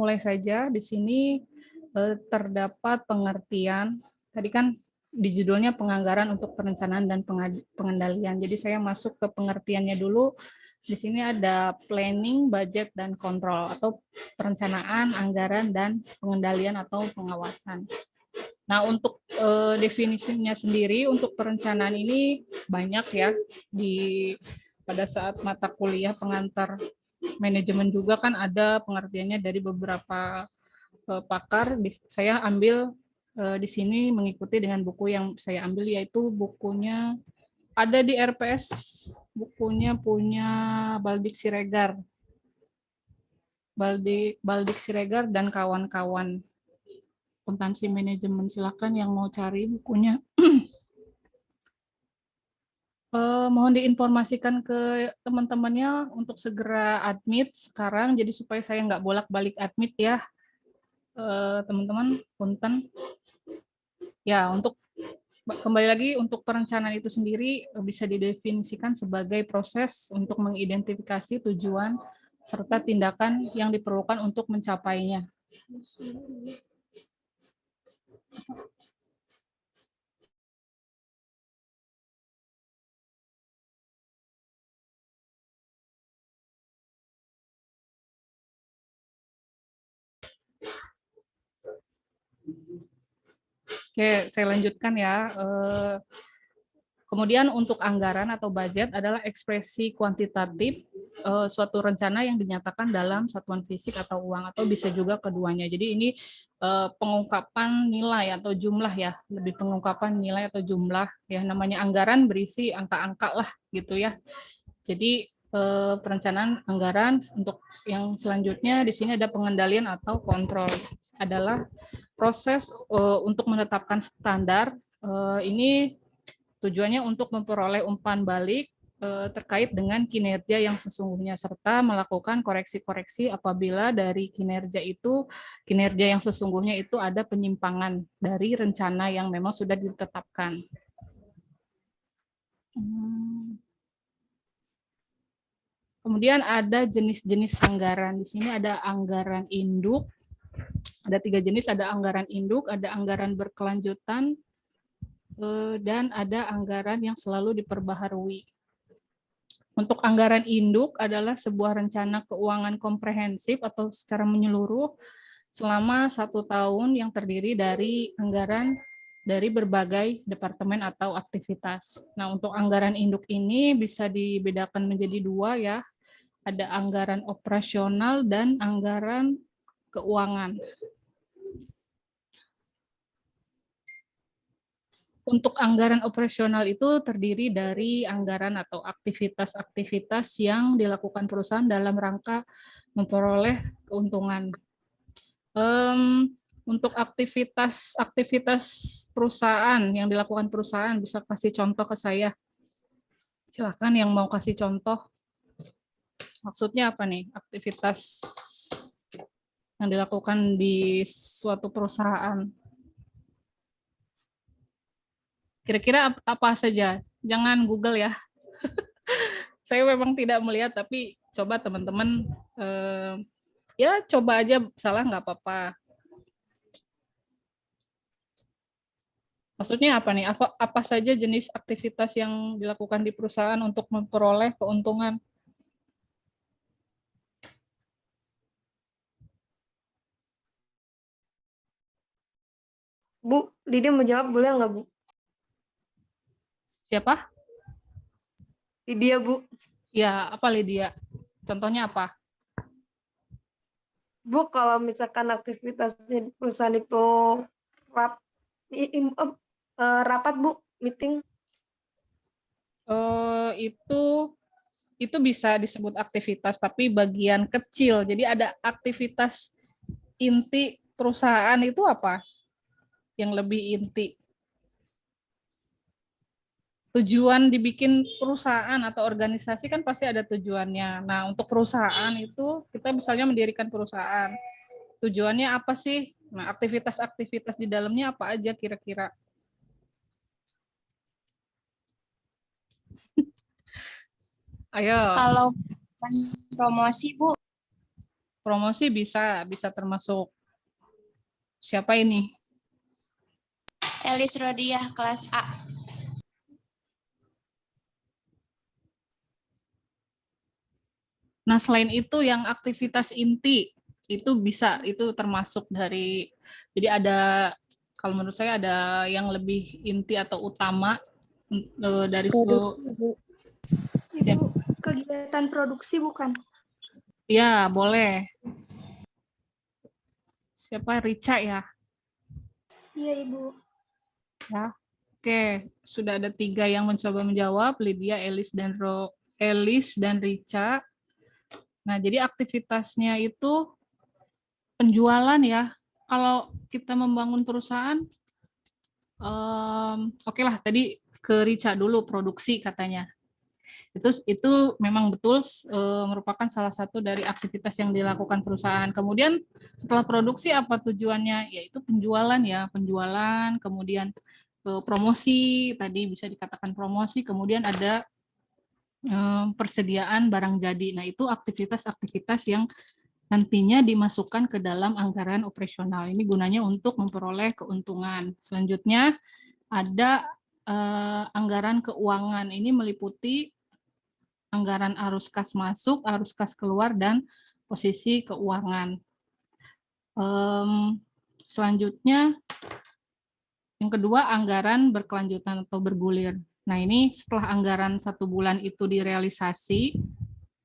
mulai saja. Di sini terdapat pengertian. Tadi kan di judulnya penganggaran untuk perencanaan dan pengendalian. Jadi saya masuk ke pengertiannya dulu. Di sini ada planning, budget, dan kontrol atau perencanaan, anggaran, dan pengendalian atau pengawasan. Nah, untuk definisinya sendiri untuk perencanaan ini banyak ya pada saat mata kuliah pengantar manajemen juga kan ada pengertiannya dari beberapa pakar. Saya ambil di sini mengikuti dengan buku yang saya ambil, yaitu bukunya ada di RPS, bukunya punya Baldik Siregar. Baldik Siregar dan kawan-kawan. Akuntansi manajemen, silakan yang mau cari bukunya. Mohon diinformasikan ke teman-temannya untuk segera admit sekarang, jadi supaya saya nggak bolak-balik admit ya, teman-teman. Punten. Ya, untuk kembali lagi untuk perencanaan itu sendiri bisa didefinisikan sebagai proses untuk mengidentifikasi tujuan serta tindakan yang diperlukan untuk mencapainya. Oke, saya lanjutkan ya. Kemudian untuk anggaran atau budget adalah ekspresi kuantitatif suatu rencana yang dinyatakan dalam satuan fisik atau uang, atau bisa juga keduanya. Jadi ini pengungkapan nilai atau jumlah ya, lebih pengungkapan nilai atau jumlah ya. Namanya anggaran berisi angka-angka lah gitu ya. Jadi perencanaan anggaran untuk yang selanjutnya di sini ada pengendalian atau kontrol, adalah proses untuk menetapkan standar. Ini tujuannya untuk memperoleh umpan balik terkait dengan kinerja yang sesungguhnya, serta melakukan koreksi-koreksi apabila dari kinerja yang sesungguhnya itu ada penyimpangan dari rencana yang memang sudah ditetapkan. Kemudian ada jenis-jenis anggaran. Di sini ada anggaran induk. Ada 3 jenis, ada anggaran induk, ada anggaran berkelanjutan, dan ada anggaran yang selalu diperbaharui. Untuk anggaran induk adalah sebuah rencana keuangan komprehensif atau secara menyeluruh selama 1 tahun yang terdiri dari anggaran dari berbagai departemen atau aktivitas. Nah, untuk anggaran induk ini bisa dibedakan menjadi 2 ya. Ada anggaran operasional dan anggaran keuangan. Untuk anggaran operasional itu terdiri dari anggaran atau aktivitas-aktivitas yang dilakukan perusahaan dalam rangka memperoleh keuntungan. Untuk aktivitas perusahaan yang dilakukan perusahaan, bisa kasih contoh ke saya. Silakan yang mau kasih contoh. Maksudnya apa nih? Aktivitas yang dilakukan di suatu perusahaan. Kira-kira apa saja? Jangan Google ya. Saya memang tidak melihat, tapi coba teman-teman ya coba aja, salah nggak apa-apa. Maksudnya apa nih? Apa saja jenis aktivitas yang dilakukan di perusahaan untuk memperoleh keuntungan? Bu, Lydia mau jawab boleh nggak, Bu? Siapa? Lydia, Bu. Ya, apa Lydia? Contohnya apa? Bu, kalau misalkan aktivitasnya di perusahaan itu rapat, Bu, meeting. Itu bisa disebut aktivitas, tapi bagian kecil. Jadi ada aktivitas inti perusahaan itu apa? Yang lebih inti. Tujuan dibikin perusahaan atau organisasi kan pasti ada tujuannya. Nah, untuk perusahaan itu kita misalnya mendirikan perusahaan. Tujuannya apa sih? Nah, aktivitas-aktivitas di dalamnya apa aja kira-kira? Ayo. Kalau promosi, Bu. Promosi bisa termasuk siapa ini? Elis Rodiah kelas A. Nah, selain itu yang aktivitas inti itu bisa, itu termasuk dari, jadi ada, kalau menurut saya ada yang lebih inti atau utama dari seluruh. Ibu, kegiatan produksi bukan? Ya, boleh. Siapa? Rica ya? Iya, Ibu. Ya. Oke, sudah ada 3 yang mencoba menjawab, Lydia, Elis dan Rica. Nah, jadi aktivitasnya itu penjualan ya. Kalau kita membangun perusahaan, oke lah, tadi ke Rica dulu, produksi katanya. Itu memang betul merupakan salah satu dari aktivitas yang dilakukan perusahaan. Kemudian setelah produksi apa tujuannya? Yaitu penjualan ya, penjualan, kemudian promosi, tadi bisa dikatakan promosi, kemudian ada persediaan barang jadi. Nah, itu aktivitas-aktivitas yang nantinya dimasukkan ke dalam anggaran operasional. Ini gunanya untuk memperoleh keuntungan. Selanjutnya ada anggaran keuangan. Ini meliputi anggaran arus kas masuk, arus kas keluar, dan posisi keuangan. Selanjutnya, yang kedua, anggaran berkelanjutan atau bergulir. Nah, ini setelah anggaran 1 bulan itu direalisasi,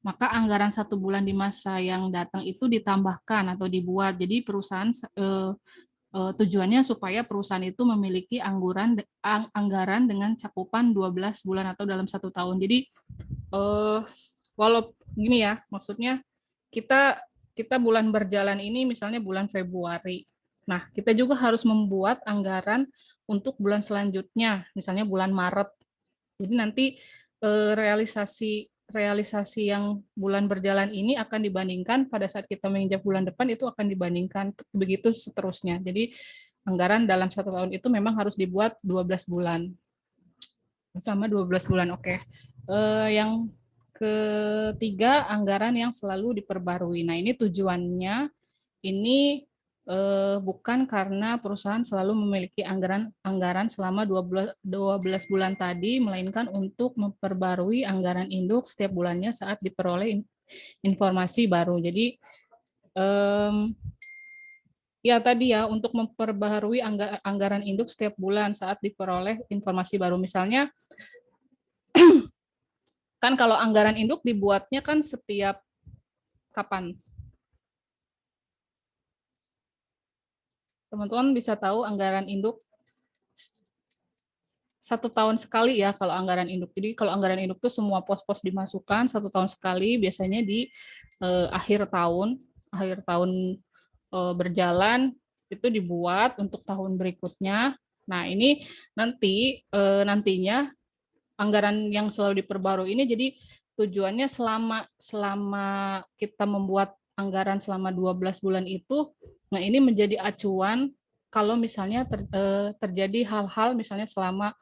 maka anggaran 1 bulan di masa yang datang itu ditambahkan atau dibuat. Jadi perusahaan tujuannya supaya perusahaan itu memiliki anggaran dengan cakupan 12 bulan atau dalam 1 tahun. Jadi walau gini ya, maksudnya kita bulan berjalan ini misalnya bulan Februari. Nah, kita juga harus membuat anggaran untuk bulan selanjutnya, misalnya bulan Maret. Jadi nanti realisasi yang bulan berjalan ini akan dibandingkan pada saat kita menginjak bulan depan, itu akan dibandingkan begitu seterusnya. Jadi anggaran dalam 1 tahun itu memang harus dibuat 12 bulan. Sama 12 bulan, oke. Yang ketiga, anggaran yang selalu diperbarui. Nah, ini tujuannya ini bukan karena perusahaan selalu memiliki anggaran selama 12 bulan tadi, melainkan untuk memperbarui anggaran induk setiap bulannya saat diperoleh informasi baru. Jadi ya tadi ya, untuk memperbaharui anggaran induk setiap bulan saat diperoleh informasi baru. Misalnya, kan kalau anggaran induk dibuatnya kan setiap kapan? Teman-teman bisa tahu anggaran induk 1 tahun sekali ya kalau anggaran induk. Jadi kalau anggaran induk itu semua pos-pos dimasukkan 1 tahun sekali, biasanya di akhir tahun berjalan itu dibuat untuk tahun berikutnya. Nah, ini nantinya anggaran yang selalu diperbarui ini jadi tujuannya selama kita membuat anggaran selama 12 bulan itu, nah ini menjadi acuan kalau misalnya terjadi hal-hal misalnya selama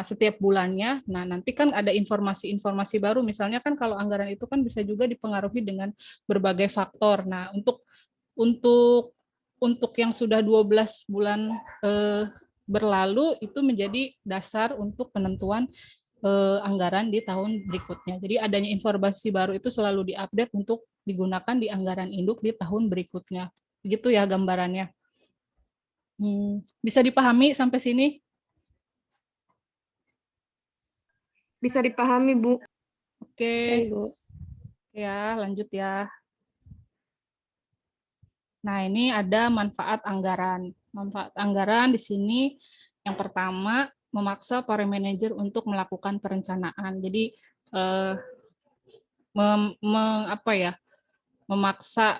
setiap bulannya. Nah, nanti kan ada informasi-informasi baru, misalnya kan kalau anggaran itu kan bisa juga dipengaruhi dengan berbagai faktor. Nah, untuk yang sudah 12 bulan berlalu itu menjadi dasar untuk penentuan anggaran di tahun berikutnya. Jadi adanya informasi baru itu selalu diupdate untuk digunakan di anggaran induk di tahun berikutnya. Begitu ya gambarannya. Bisa dipahami sampai sini? Bisa dipahami, Bu. Oke. Bu. Ya, lanjut ya. Nah, ini ada manfaat anggaran. Manfaat anggaran di sini yang pertama, memaksa para manajer untuk melakukan perencanaan. Jadi memaksa,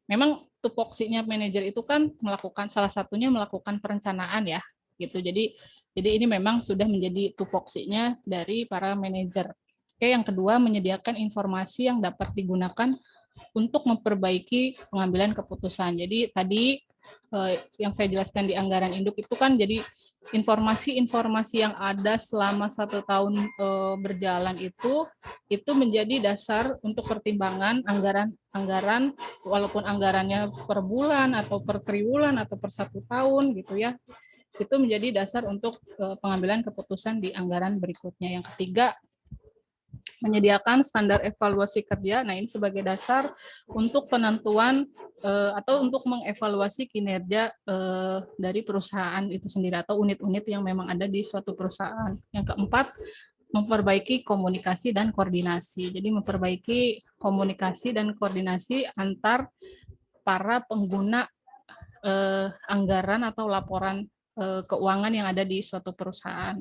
memang tupoksinya manajer itu kan salah satunya melakukan perencanaan ya, gitu. Jadi ini memang sudah menjadi tupoksinya dari para manajer. Oke, yang kedua, menyediakan informasi yang dapat digunakan untuk memperbaiki pengambilan keputusan. Jadi tadi yang saya jelaskan di anggaran induk itu kan jadi informasi-informasi yang ada selama 1 tahun berjalan itu menjadi dasar untuk pertimbangan anggaran walaupun anggarannya per bulan atau per triwulan atau per 1 tahun gitu ya, itu menjadi dasar untuk pengambilan keputusan di anggaran berikutnya. Yang ketiga, menyediakan standar evaluasi kerja. Nah, ini sebagai dasar untuk penentuan atau untuk mengevaluasi kinerja dari perusahaan itu sendiri atau unit-unit yang memang ada di suatu perusahaan. Yang keempat, memperbaiki komunikasi dan koordinasi. Jadi memperbaiki komunikasi dan koordinasi antar para pengguna anggaran atau laporan keuangan yang ada di suatu perusahaan.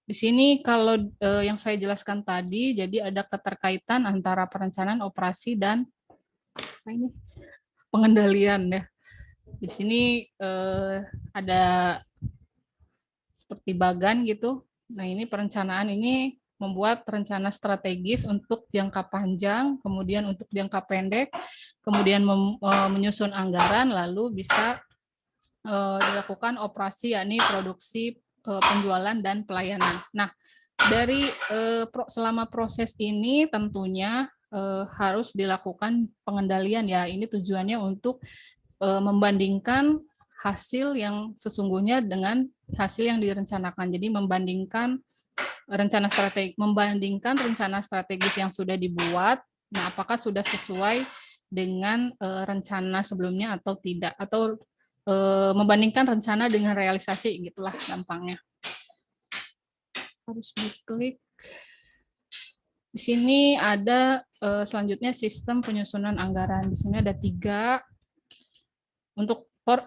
Di sini kalau yang saya jelaskan tadi, jadi ada keterkaitan antara perencanaan operasi dan pengendalian ya. Di sini ada seperti bagan gitu. Nah, ini perencanaan ini membuat rencana strategis untuk jangka panjang, kemudian untuk jangka pendek, kemudian menyusun anggaran, lalu bisa dilakukan operasi, yakni produksi, penjualan, dan pelayanan. Nah, dari selama proses ini tentunya harus dilakukan pengendalian ya. Ini tujuannya untuk membandingkan hasil yang sesungguhnya dengan hasil yang direncanakan. Jadi membandingkan rencana strategis yang sudah dibuat. Nah, apakah sudah sesuai dengan rencana sebelumnya atau tidak, atau membandingkan rencana dengan realisasi, gitulah gampangnya. Harus diklik. Di sini ada selanjutnya sistem penyusunan anggaran. Di sini ada 3.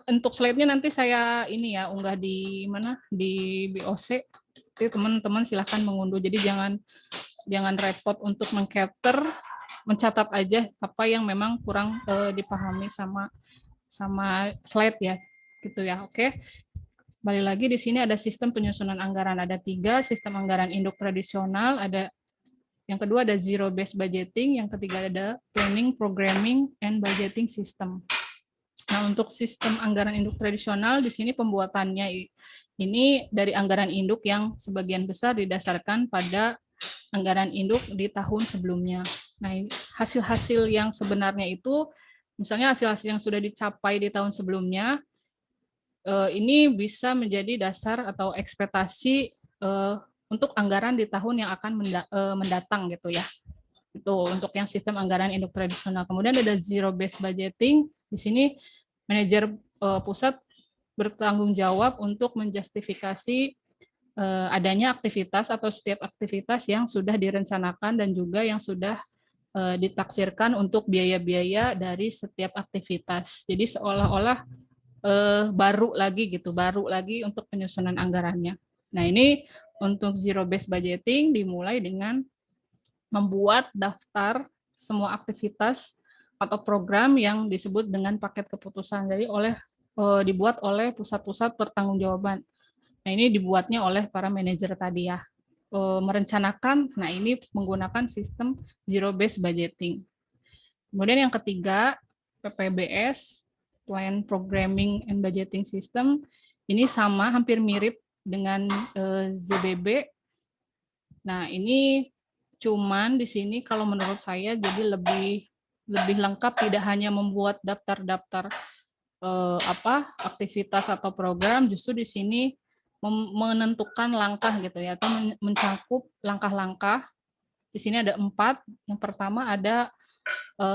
Untuk slide-nya nanti saya ini ya unggah di mana, di BOC. Jadi teman-teman silahkan mengunduh. Jadi jangan repot untuk mengcapture, mencatat aja apa yang memang kurang dipahami sama slide ya, gitu ya. Oke. Kembali lagi di sini ada sistem penyusunan anggaran, ada 3 sistem anggaran induk tradisional, ada yang kedua ada zero based budgeting, yang ketiga ada planning, programming, and budgeting system. Nah, untuk sistem anggaran induk tradisional di sini pembuatannya ini dari anggaran induk yang sebagian besar didasarkan pada anggaran induk di tahun sebelumnya. Nah, hasil-hasil yang sebenarnya itu, misalnya hasil-hasil yang sudah dicapai di tahun sebelumnya, ini bisa menjadi dasar atau ekspektasi untuk anggaran di tahun yang akan mendatang gitu ya. Itu untuk yang sistem anggaran induk tradisional. Kemudian ada zero based budgeting. Di sini manajer pusat bertanggung jawab untuk menjustifikasi adanya aktivitas atau setiap aktivitas yang sudah direncanakan dan juga yang sudah ditaksirkan untuk biaya-biaya dari setiap aktivitas. Jadi seolah-olah baru lagi untuk penyusunan anggarannya. Nah, ini untuk zero based budgeting dimulai dengan membuat daftar semua aktivitas atau program yang disebut dengan paket keputusan. Jadi dibuat oleh pusat-pusat pertanggungjawaban. Nah, ini dibuatnya oleh para manajer tadi ya. Merencanakan, nah ini menggunakan sistem zero based budgeting. Kemudian yang ketiga, PPBS, Plan Programming and Budgeting System, ini sama, hampir mirip dengan ZBB. Nah, ini cuman di sini kalau menurut saya jadi lebih lengkap, tidak hanya membuat daftar-daftar aktivitas atau program, justru di sini menentukan langkah gitu ya, atau mencakup langkah-langkah. Di sini ada 4. Yang pertama ada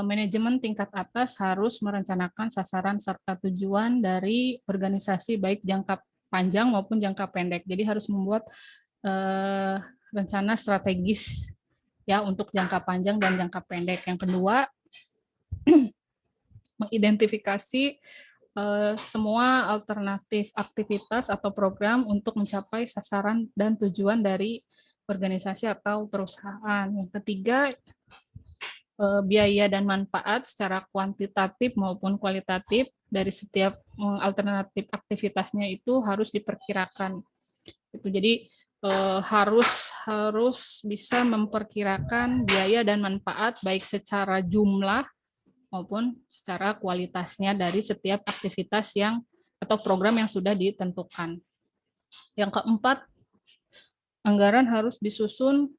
manajemen tingkat atas harus merencanakan sasaran serta tujuan dari organisasi baik jangka panjang maupun jangka pendek. Jadi harus membuat rencana strategis ya untuk jangka panjang dan jangka pendek. Yang kedua, mengidentifikasi semua alternatif aktivitas atau program untuk mencapai sasaran dan tujuan dari organisasi atau perusahaan. Yang ketiga, biaya dan manfaat secara kuantitatif maupun kualitatif dari setiap alternatif aktivitasnya itu harus diperkirakan. Jadi harus bisa memperkirakan biaya dan manfaat baik secara jumlah maupun secara kualitasnya dari setiap aktivitas yang atau program yang sudah ditentukan. Yang keempat, anggaran harus disusun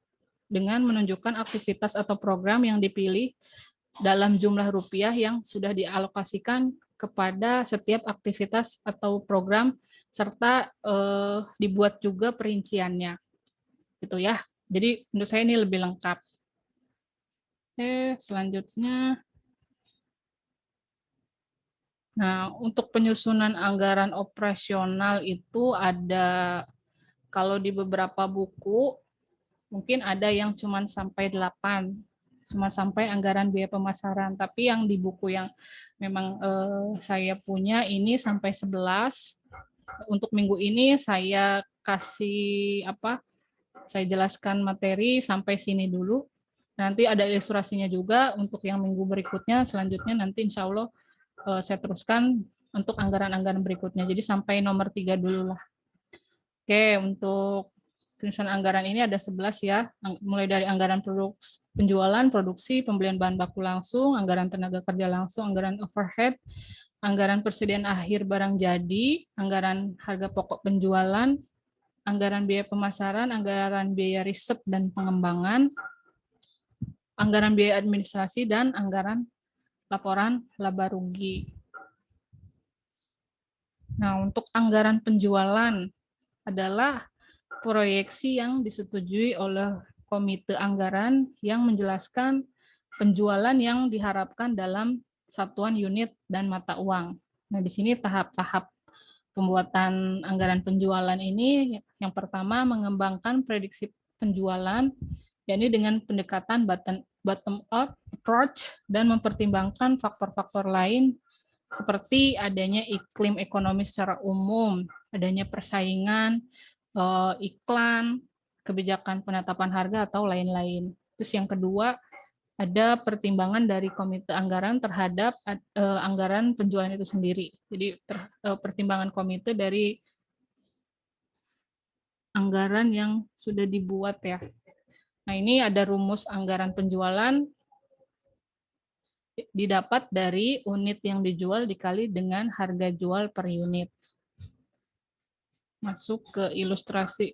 dengan menunjukkan aktivitas atau program yang dipilih dalam jumlah rupiah yang sudah dialokasikan kepada setiap aktivitas atau program serta dibuat juga perinciannya. Gitu ya. Jadi menurut saya ini lebih lengkap. Oke, selanjutnya. Nah, untuk penyusunan anggaran operasional itu ada, kalau di beberapa buku, mungkin ada yang cuma sampai 8, cuma sampai anggaran biaya pemasaran. Tapi yang di buku yang memang saya punya ini sampai 11. Untuk minggu ini saya kasih saya jelaskan materi sampai sini dulu. Nanti ada ilustrasinya juga untuk yang minggu berikutnya, selanjutnya nanti insya Allah saya teruskan untuk anggaran-anggaran berikutnya. Jadi sampai nomor 3 dulu lah. Oke, untuk penyusunan anggaran ini ada 11 ya, mulai dari anggaran penjualan, produksi, pembelian bahan baku langsung, anggaran tenaga kerja langsung, anggaran overhead, anggaran persediaan akhir barang jadi, anggaran harga pokok penjualan, anggaran biaya pemasaran, anggaran biaya riset dan pengembangan, anggaran biaya administrasi, dan anggaran laporan laba rugi. Nah, untuk anggaran penjualan adalah proyeksi yang disetujui oleh komite anggaran yang menjelaskan penjualan yang diharapkan dalam satuan unit dan mata uang. Nah, di sini tahap-tahap pembuatan anggaran penjualan ini, yang pertama mengembangkan prediksi penjualan, yakni dengan pendekatan bottom-up approach dan mempertimbangkan faktor-faktor lain seperti adanya iklim ekonomi secara umum, adanya persaingan, iklan, kebijakan penetapan harga, atau lain-lain. Terus yang kedua, ada pertimbangan dari komite anggaran terhadap anggaran penjualan itu sendiri. Jadi pertimbangan komite dari anggaran yang sudah dibuat ya. Nah, ini ada rumus anggaran penjualan didapat dari unit yang dijual dikali dengan harga jual per unit. Masuk ke ilustrasi.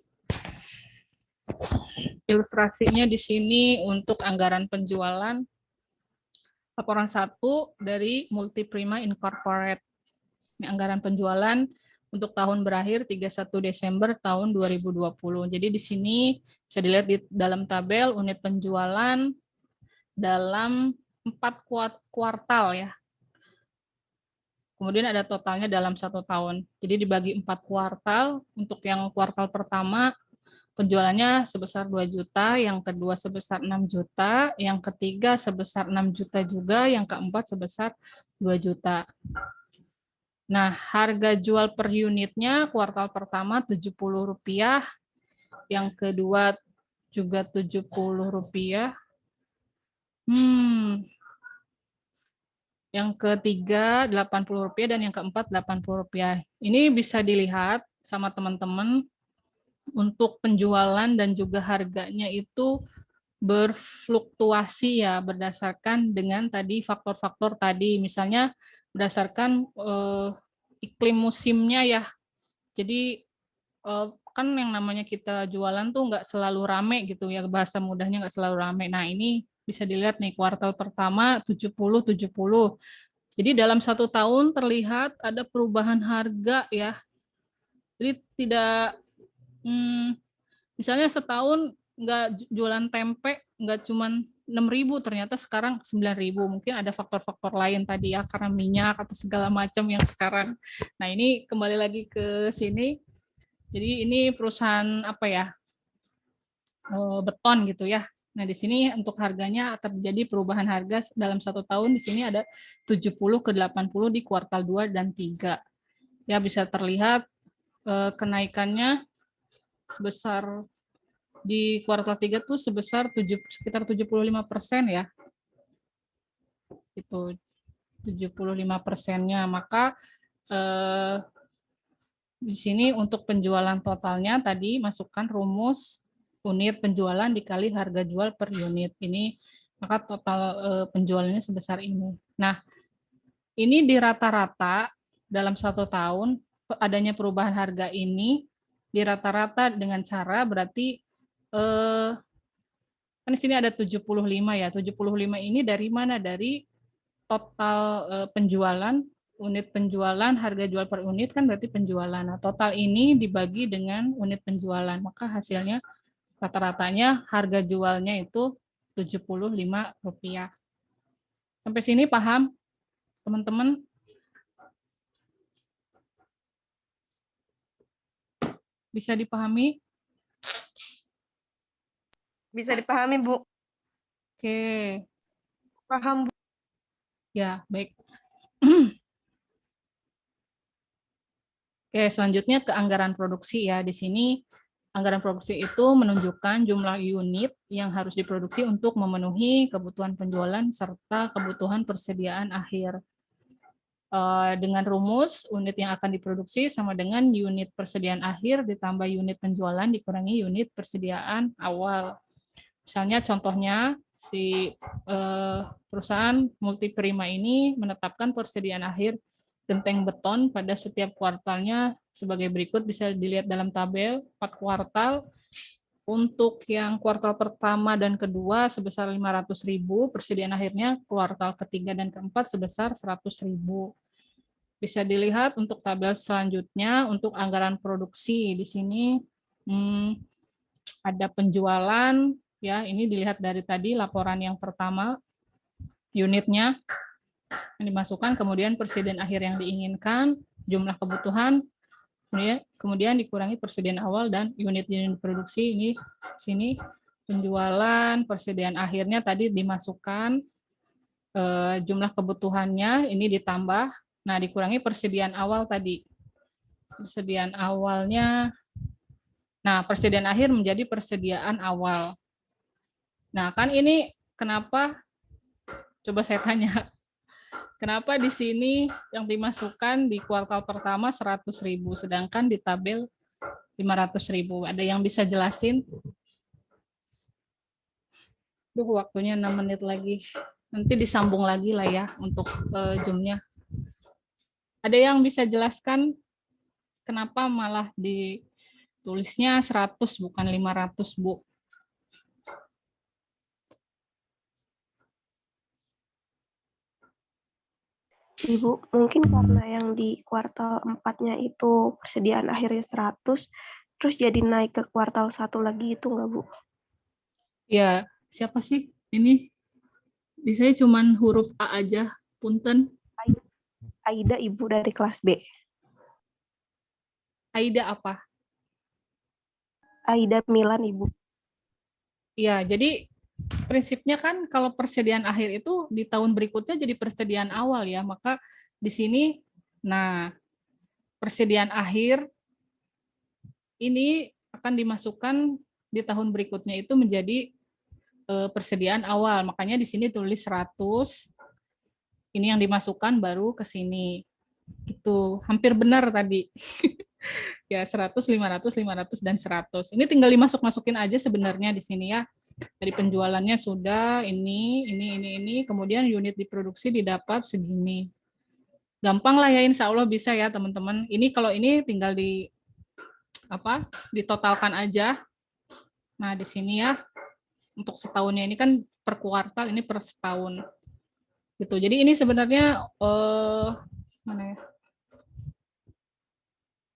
Ilustrasinya di sini untuk anggaran penjualan. Laporan 1 dari Multiprima Incorporate. Ini anggaran penjualan untuk tahun berakhir 31 Desember tahun 2020. Jadi di sini bisa dilihat di dalam tabel unit penjualan dalam 4 kuartal ya. Kemudian ada totalnya dalam 1 tahun. Jadi dibagi 4 kuartal. Untuk yang kuartal pertama penjualannya sebesar 2 juta, yang kedua sebesar 6 juta, yang ketiga sebesar 6 juta juga, yang keempat sebesar 2 juta. Nah, harga jual per unitnya kuartal pertama Rp70, yang kedua juga Rp70. Yang ketiga Rp80 dan yang keempat Rp80. Ini bisa dilihat sama teman-teman untuk penjualan dan juga harganya itu berfluktuasi ya berdasarkan dengan tadi faktor-faktor tadi, misalnya berdasarkan iklim musimnya ya. Jadi kan yang namanya kita jualan tuh nggak selalu rame gitu ya, bahasa mudahnya nggak selalu rame. Nah, ini bisa dilihat nih kuartal pertama 70-70. Jadi dalam 1 tahun terlihat ada perubahan harga ya. Jadi tidak misalnya setahun nggak jualan tempe nggak cuman 6.000, ternyata sekarang 9.000. Mungkin ada faktor-faktor lain tadi ya, karena minyak atau segala macam yang sekarang. Nah, ini kembali lagi ke sini. Jadi ini perusahaan apa ya, beton gitu ya. Nah, di sini untuk harganya terjadi perubahan harga dalam 1 tahun. Di sini ada 70 ke 80 di kuartal 2 dan 3. Ya, bisa terlihat kenaikannya sebesar di kuartal 3 tuh sebesar sekitar 75% ya. Itu 75%-nya. Maka Di sini untuk penjualan totalnya tadi masukkan rumus unit penjualan dikali harga jual per unit. Ini maka total penjualannya sebesar ini. Nah, ini di rata-rata dalam 1 tahun adanya perubahan harga ini di rata-rata dengan cara berarti kan di sini ada 75 ya. 75 ini dari mana? Dari total penjualan, unit penjualan, harga jual per unit kan berarti penjualan. Nah, total ini dibagi dengan unit penjualan, maka hasilnya rata-ratanya harga jualnya itu Rp75. Sampai sini paham, teman-teman? Bisa dipahami? Bisa dipahami, Bu. Oke, Paham, Bu. ya baik. Oke, selanjutnya ke anggaran produksi ya. Di sini anggaran produksi itu menunjukkan jumlah unit yang harus diproduksi untuk memenuhi kebutuhan penjualan serta kebutuhan persediaan akhir. Dengan rumus unit yang akan diproduksi sama dengan unit persediaan akhir ditambah unit penjualan dikurangi unit persediaan awal. Misalnya contohnya si perusahaan Multiprima ini menetapkan persediaan akhir genteng beton pada setiap kuartalnya sebagai berikut, bisa dilihat dalam tabel 4 kuartal. Untuk yang kuartal pertama dan kedua sebesar 500.000, persediaan akhirnya kuartal ketiga dan keempat sebesar 100.000. Bisa dilihat untuk tabel selanjutnya untuk anggaran produksi di sini ada penjualan ya, ini dilihat dari tadi laporan yang pertama unitnya yang dimasukkan, kemudian persediaan akhir yang diinginkan, jumlah kebutuhan, kemudian dikurangi persediaan awal dan unit-unit produksi. Ini sini penjualan, persediaan akhirnya tadi dimasukkan, jumlah kebutuhannya ini ditambah, nah dikurangi persediaan awal tadi. Persediaan awalnya, nah persediaan akhir menjadi persediaan awal. Nah kan ini kenapa, coba saya tanya, kenapa di sini yang dimasukkan di kuartal pertama 100.000, sedangkan di tabel 500.000? Ada yang bisa jelasin? Waktunya 6 menit lagi. Nanti disambung lagi lah ya untuk Zoom-nya. Ada yang bisa jelaskan kenapa malah ditulisnya 100 bukan 500, Bu? Ibu, mungkin karena yang di kuartal 4-nya itu persediaan akhirnya 100, terus jadi naik ke kuartal 1 lagi itu nggak, Bu? Ya, siapa sih ini? Bisa cuman huruf A aja, punten. Aida, Ibu dari kelas B. Aida apa? Aida Milan, Ibu. Ya, jadi prinsipnya kan kalau persediaan akhir itu di tahun berikutnya jadi persediaan awal ya, maka di sini, nah persediaan akhir ini akan dimasukkan di tahun berikutnya itu menjadi persediaan awal, makanya di sini tulis 100, ini yang dimasukkan baru ke sini. Itu hampir benar tadi. Ya 100, 500, 500 dan 100. Ini tinggal dimasuk-masukin aja sebenarnya di sini ya. Dari penjualannya sudah ini, kemudian unit diproduksi didapat segini. Gampang lah ya, insya Allah bisa ya teman-teman. Ini kalau ini tinggal ditotalkan aja. Nah di sini ya untuk setahunnya ini kan per kuartal, ini per setahun. Gitu. Jadi ini sebenarnya mana ya?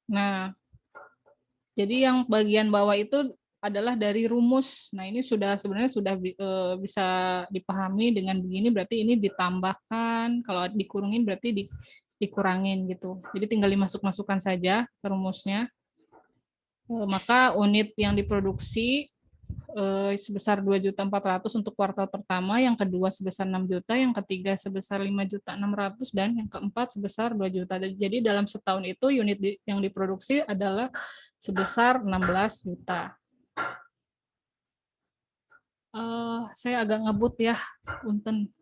Nah, jadi yang bagian bawah itu adalah dari rumus. Nah, ini sebenarnya sudah bisa dipahami dengan begini, berarti ini ditambahkan, kalau dikurangin berarti dikurangin gitu. Jadi tinggal dimasuk-masukkan saja ke rumusnya. Maka unit yang diproduksi sebesar 2.400.000 untuk kuartal pertama, yang kedua sebesar 6 juta, yang ketiga sebesar 5.600.000, dan yang keempat sebesar 2 juta. Jadi dalam setahun itu unit yang diproduksi adalah sebesar 16 juta. Saya agak ngebut ya, punten.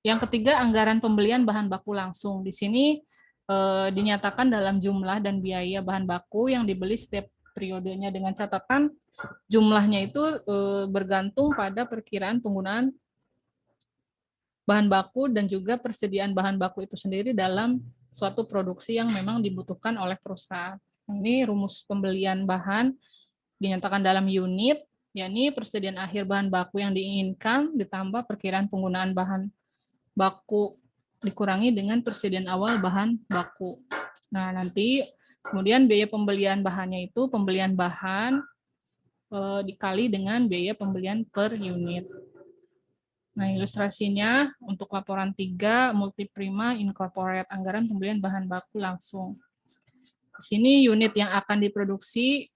Yang ketiga, anggaran pembelian bahan baku langsung. Di sini dinyatakan dalam jumlah dan biaya bahan baku yang dibeli setiap periodenya, dengan catatan jumlahnya itu bergantung pada perkiraan penggunaan bahan baku dan juga persediaan bahan baku itu sendiri dalam suatu produksi yang memang dibutuhkan oleh perusahaan. Ini rumus pembelian bahan dinyatakan dalam unit, yakni persediaan akhir bahan baku yang diinginkan ditambah perkiraan penggunaan bahan baku dikurangi dengan persediaan awal bahan baku. Nah, nanti kemudian biaya pembelian bahannya itu pembelian bahan dikali dengan biaya pembelian per unit. Nah, ilustrasinya untuk laporan 3 Multiprima Incorporate, anggaran pembelian bahan baku langsung. Di sini unit yang akan diproduksi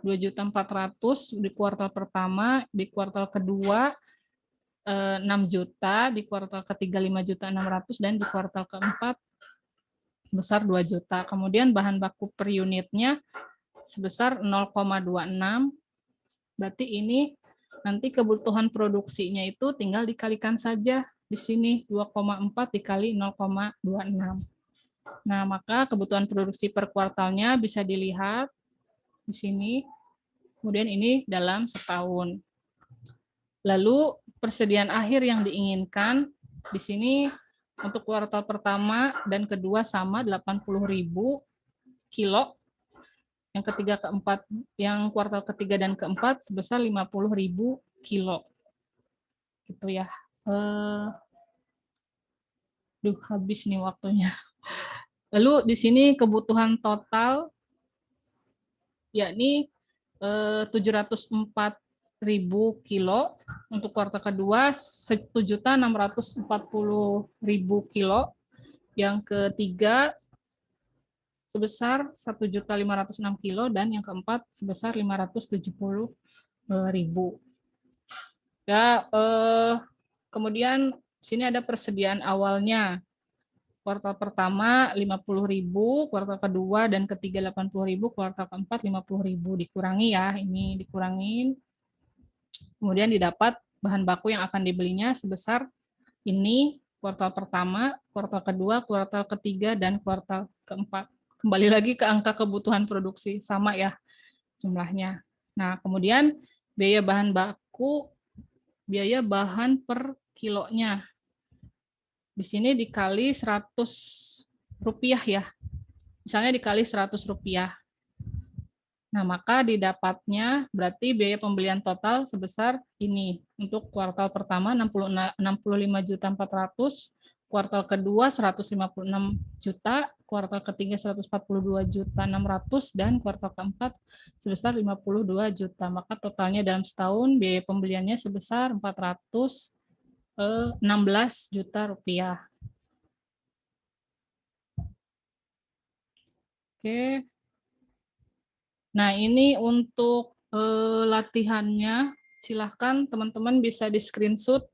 2.400.000 di kuartal pertama, di kuartal kedua 6 juta, di kuartal ketiga 5.600.000 dan di kuartal keempat sebesar 2 juta. Kemudian bahan baku per unitnya sebesar 0,26. Berarti ini nanti kebutuhan produksinya itu tinggal dikalikan saja di sini 2,4 dikali 0,26. Nah, maka kebutuhan produksi per kuartalnya bisa dilihat di sini. Kemudian ini dalam setahun. Lalu persediaan akhir yang diinginkan di sini untuk kuartal pertama dan kedua sama 80.000 kilo. Yang ketiga keempat, yang kuartal ketiga dan keempat sebesar 50.000 kilo. Gitu ya. Habis nih waktunya. Lalu di sini kebutuhan total yakni 704.000 kilo, untuk kuartal kedua 1.640.000 kilo, yang ketiga sebesar 1.506 kilo, dan yang keempat sebesar 570.000. Ya, kemudian sini ada persediaan awalnya. Kuartal pertama 50.000, kuartal kedua dan ketiga 80.000, kuartal keempat 50.000, dikurangi ya, ini dikurangin. Kemudian didapat bahan baku yang akan dibelinya sebesar ini kuartal pertama, kuartal kedua, kuartal ketiga, dan kuartal keempat. Kembali lagi ke angka kebutuhan produksi, sama ya jumlahnya. Nah, kemudian biaya bahan baku, biaya bahan per kilonya. Di sini dikali 100 rupiah ya. Misalnya dikali 100 rupiah. Nah, maka didapatnya berarti biaya pembelian total sebesar ini. Untuk kuartal pertama 65.400.000, kuartal kedua 156 juta, kuartal ketiga 142.600.000, dan kuartal keempat sebesar 52 juta. Maka totalnya dalam setahun biaya pembeliannya sebesar 416 juta rupiah. Oke. Nah, ini untuk latihannya. Silahkan teman-teman bisa di screenshot.